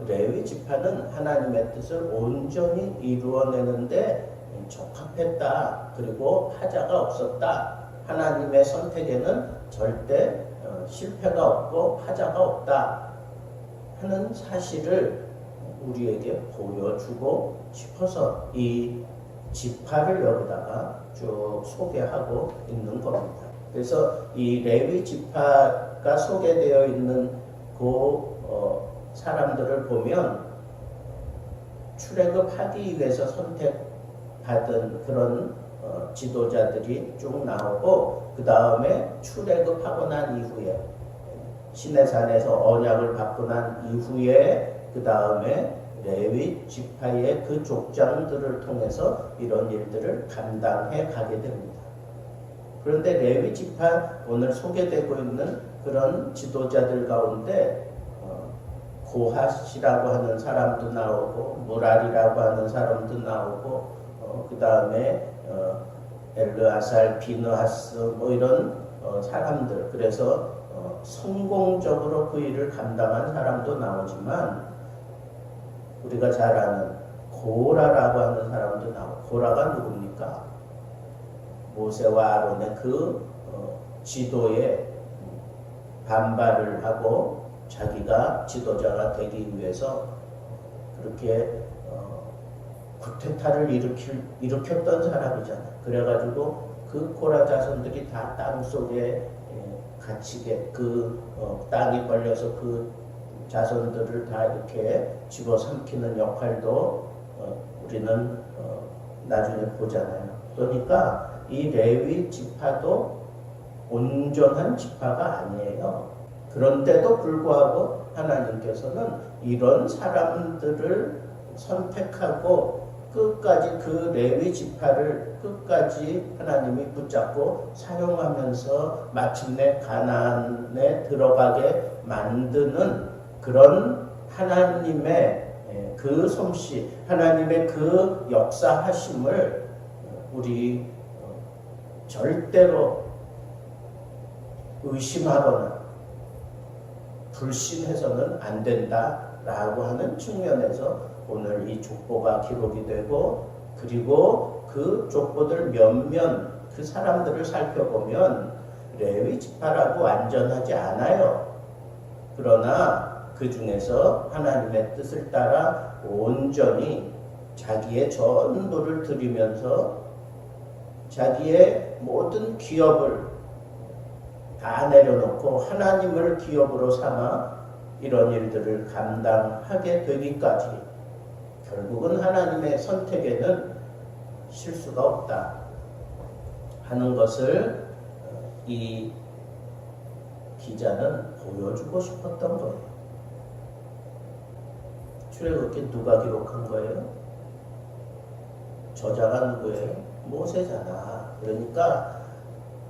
레위 지파는 하나님의 뜻을 온전히 이루어내는데 적합했다. 그리고 하자가 없었다. 하나님의 선택에는 절대 실패가 없고 하자가 없다 하는 사실을 우리에게 보여주고 싶어서 이 지파를 여기다가 쭉 소개하고 있는 겁니다. 그래서 이 레위 지파가 소개되어 있는 그 사람들을 보면 출애굽하기 위해서 선택받은 그런 지도자들이 쭉 나오고, 그 다음에 출애굽하고 난 이후에 시내산에서 언약을 받고 난 이후에 그 다음에 레위 지파의 그 족장들을 통해서 이런 일들을 감당해 가게 됩니다. 그런데 레위 지파 오늘 소개되고 있는 그런 지도자들 가운데 고핫이라고 하는 사람도 나오고 무랄이라고 하는 사람도 나오고 그 다음에 엘르아살, 비느하스 뭐 이런 사람들, 그래서 성공적으로 그 일을 감당한 사람도 나오지만 우리가 잘 아는 고라라고 하는 사람도 나오고, 고라가 누굽니까? 모세와 아론의 그 지도에 반발을 하고 자기가 지도자가 되기 위해서 그렇게 쿠데타를 일으켰던 사람이잖아요. 그래가지고 그 고라 자손들이 다 땅속에 갇히게, 그 땅이 벌려서 그 자손들을 다 이렇게 집어삼키는 역할도 우리는 나중에 보잖아요. 그러니까 이 레위 지파도 온전한 지파가 아니에요. 그런데도 불구하고 하나님께서는 이런 사람들을 선택하고 끝까지 그 레위 지파를 끝까지 하나님이 붙잡고 사용하면서 마침내 가나안에 들어가게 만드는 그런 하나님의 그 솜씨, 하나님의 그 역사하심을 우리 절대로 의심하거나 불신해서는 안 된다라고 하는 측면에서 오늘 이 족보가 기록이 되고, 그리고 그 족보들 몇몇 그 사람들을 살펴보면 레위 지파라고 완전하지 않아요. 그러나 그 중에서 하나님의 뜻을 따라 온전히 자기의 전부를 드리면서 자기의 모든 기업을 다 내려놓고 하나님을 기업으로 삼아 이런 일들을 감당하게 되기까지 결국은 하나님의 선택에는 실수가 없다 하는 것을 이 기자는 보여주고 싶었던 거예요. 출애굽기 누가 기록한 거예요? 저자가 누구예요? 모세잖아. 그러니까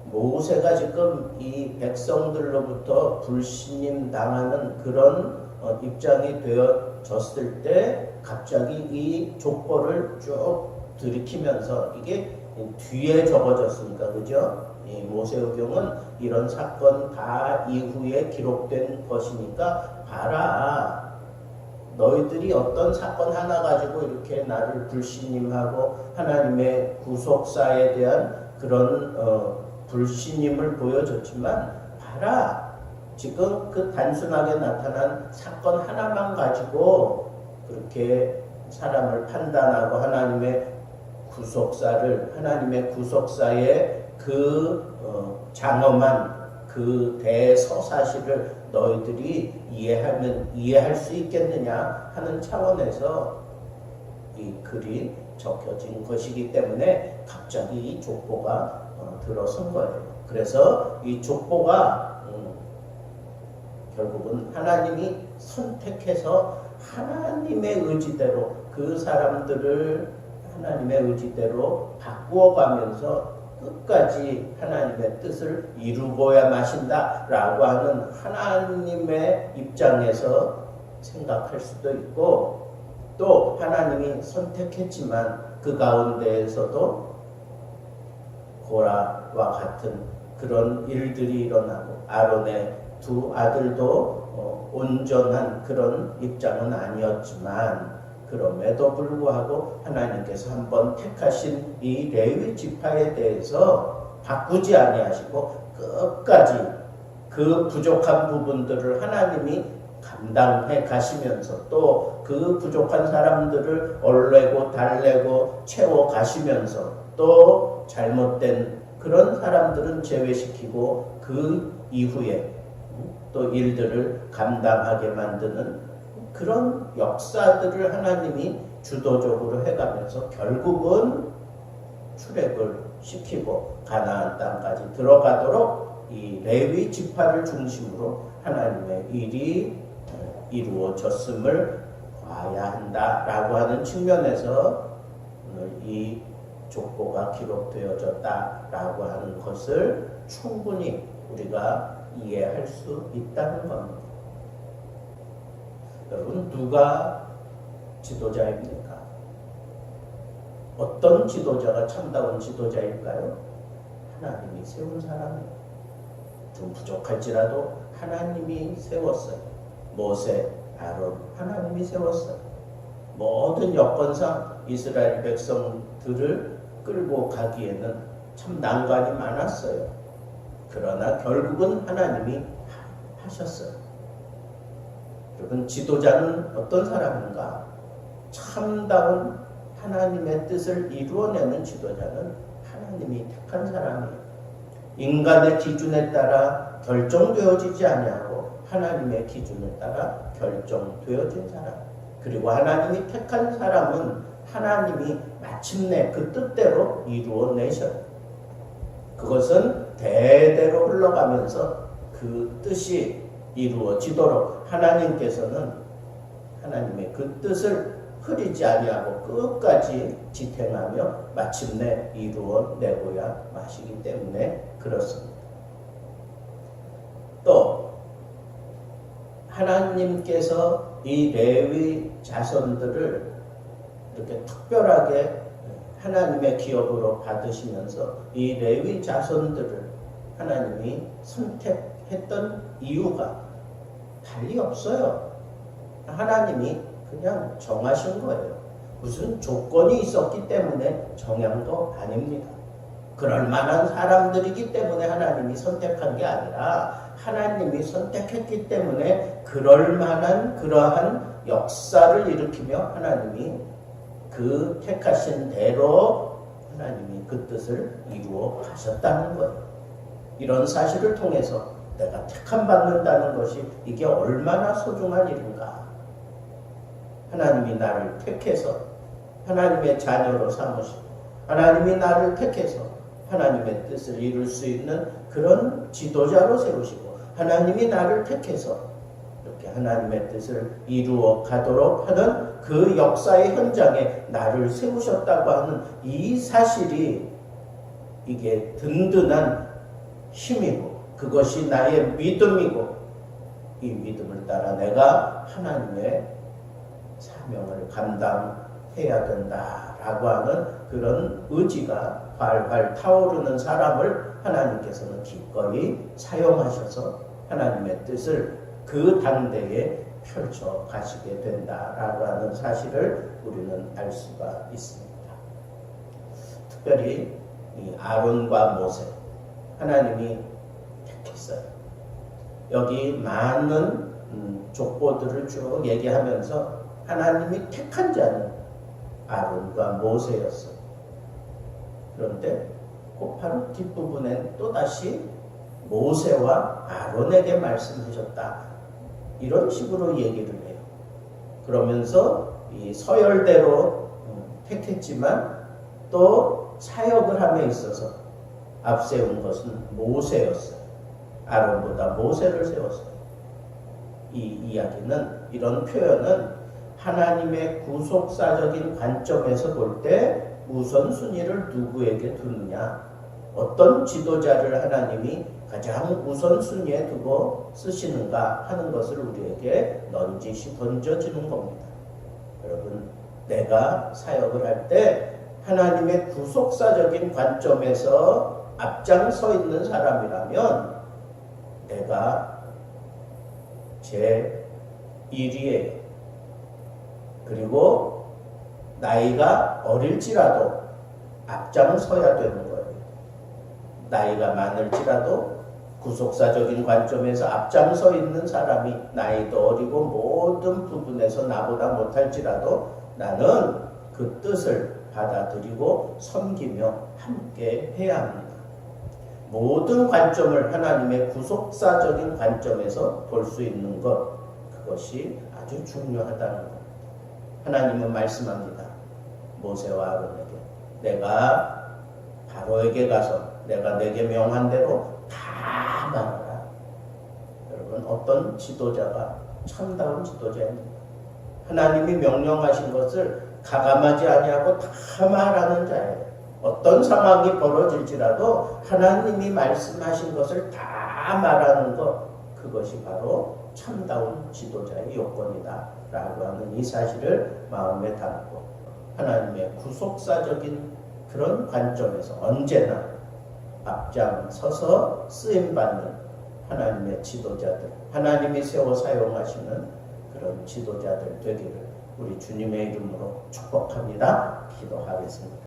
모세가 지금 이 백성들로부터 불신임 당하는 그런 입장이 되어졌을 때 갑자기 이 족보를 쭉 들이키면서, 이게 뒤에 적어졌으니까, 그죠? 이 모세오경은 이런 사건 다 이후에 기록된 것이니까, 봐라, 너희들이 어떤 사건 하나 가지고 이렇게 나를 불신임하고 하나님의 구속사에 대한 그런 불신임을 보여줬지만, 봐라, 지금 그 단순하게 나타난 사건 하나만 가지고 그렇게 사람을 판단하고 하나님의 구속사의 그 장엄한 그 대서사실을 너희들이 이해할 수 있겠느냐 하는 차원에서 이 글이 적혀진 것이기 때문에 갑자기 이 족보가 들어선 거예요. 그래서 이 족보가 결국은 하나님이 선택해서 하나님의 의지대로 그 사람들을 하나님의 의지대로 바꾸어가면서 끝까지 하나님의 뜻을 이루고야 마신다라고 하는 하나님의 입장에서 생각할 수도 있고, 또 하나님이 선택했지만 그 가운데에서도 고라와 같은 그런 일들이 일어나고 아론의 두 아들도 온전한 그런 입장은 아니었지만 그럼에도 불구하고 하나님께서 한번 택하신 이 레위 지파에 대해서 바꾸지 아니하시고 끝까지 그 부족한 부분들을 하나님이 감당해 가시면서 또 그 부족한 사람들을 얼레고 달래고 채워 가시면서 또 잘못된 그런 사람들은 제외시키고 그 이후에 또 일들을 감당하게 만드는 그런 역사들을 하나님이 주도적으로 해가면서 결국은 출애굽을 시키고 가나안 땅까지 들어가도록 이 레위 지파를 중심으로 하나님의 일이 이루어졌음을 봐야 한다라고 하는 측면에서 오늘 이 족보가 기록되어졌다라고 하는 것을 충분히 우리가 이해할 수 있다는 겁니다. 여러분, 누가 지도자입니까? 어떤 지도자가 참다운 지도자일까요? 하나님이 세운 사람이에요. 좀 부족할지라도 하나님이 세웠어요. 모세, 아론, 하나님이 세웠어요. 모든 여건상 이스라엘 백성들을 끌고 가기에는 참 난관이 많았어요. 그러나 결국은 하나님이 하셨어요. 여러분, 지도자는 어떤 사람인가? 참다운 하나님의 뜻을 이루어내는 지도자는 하나님이 택한 사람이에요. 인간의 기준에 따라 결정되어지지 아니하고 하나님의 기준에 따라 결정되어진 사람. 그리고 하나님이 택한 사람은 하나님이 마침내 그 뜻대로 이루어내셔요. 그것은 대대로 흘러가면서 그 뜻이 이루어지도록 하나님께서는 하나님의 그 뜻을 흐리지 아니하고 끝까지 지탱하며 마침내 이루어내고야 마시기 때문에 그렇습니다. 또 하나님께서 이 레위 자손들을 이렇게 특별하게 하나님의 기업으로 받으시면서 이 레위 자손들을 하나님이 선택했던 이유가 달리 없어요. 하나님이 그냥 정하신 거예요. 무슨 조건이 있었기 때문에 정한 거 아닙니다. 그럴 만한 사람들이기 때문에 하나님이 선택한 게 아니라 하나님이 선택했기 때문에 그럴 만한 그러한 역사를 일으키며 하나님이 그 택하신 대로 하나님이 그 뜻을 이루어 가셨다는 거예요. 이런 사실을 통해서 내가 택함 받는다는 것이 이게 얼마나 소중한 일인가. 하나님이 나를 택해서 하나님의 자녀로 삼으시고 하나님이 나를 택해서 하나님의 뜻을 이룰 수 있는 그런 지도자로 세우시고 하나님이 나를 택해서 이렇게 하나님의 뜻을 이루어 가도록 하는 그 역사의 현장에 나를 세우셨다고 하는 이 사실이 이게 든든한 힘이고 그것이 나의 믿음이고 이 믿음을 따라 내가 하나님의 사명을 감당해야 된다라고 하는 그런 의지가 활활 타오르는 사람을 하나님께서는 기꺼이 사용하셔서 하나님의 뜻을 그 당대에 펼쳐 가시게 된다라고 하는 사실을 우리는 알 수가 있습니다. 특별히 이 아론과 모세 하나님이 택했어요. 여기 많은 족보들을 쭉 얘기하면서 하나님이 택한 자는 아론과 모세였어요. 그런데 그 바로 뒷부분에 또다시 모세와 아론에게 말씀하셨다. 이런 식으로 얘기를 해요. 그러면서 이 서열대로 택했지만 또 사역을 함에 있어서 앞세운 것은 모세였어요. 아론보다 모세를 세웠어요. 이 이야기는 이런 표현은 하나님의 구속사적인 관점에서 볼 때 우선순위를 누구에게 두느냐, 어떤 지도자를 하나님이 가장 우선순위에 두고 쓰시는가 하는 것을 우리에게 넌지시 던져주는 겁니다. 여러분, 내가 사역을 할 때 하나님의 구속사적인 관점에서 앞장서 있는 사람이라면 내가 제 1위예요. 그리고 나이가 어릴지라도 앞장서야 되는 거예요. 나이가 많을지라도 구속사적인 관점에서 앞장서 있는 사람이 나이도 어리고 모든 부분에서 나보다 못할지라도 나는 그 뜻을 받아들이고 섬기며 함께 해야 합니다. 모든 관점을 하나님의 구속사적인 관점에서 볼 수 있는 것, 그것이 아주 중요하다는 것. 하나님은 말씀합니다. 모세와 아론에게 내가 바로에게 가서 내가 내게 명한 대로 다 말하라. 여러분, 어떤 지도자가 참다운 지도자입니다. 하나님이 명령하신 것을 가감하지 아니하고 다 말하는 자예요. 어떤 상황이 벌어질지라도 하나님이 말씀하신 것을 다 말하는 것, 그것이 바로 참다운 지도자의 요건이다 라고 하는 이 사실을 마음에 담고 하나님의 구속사적인 그런 관점에서 언제나 앞장서서 쓰임받는 하나님의 지도자들, 하나님이 세워 사용하시는 그런 지도자들 되기를 우리 주님의 이름으로 축복합니다. 기도하겠습니다.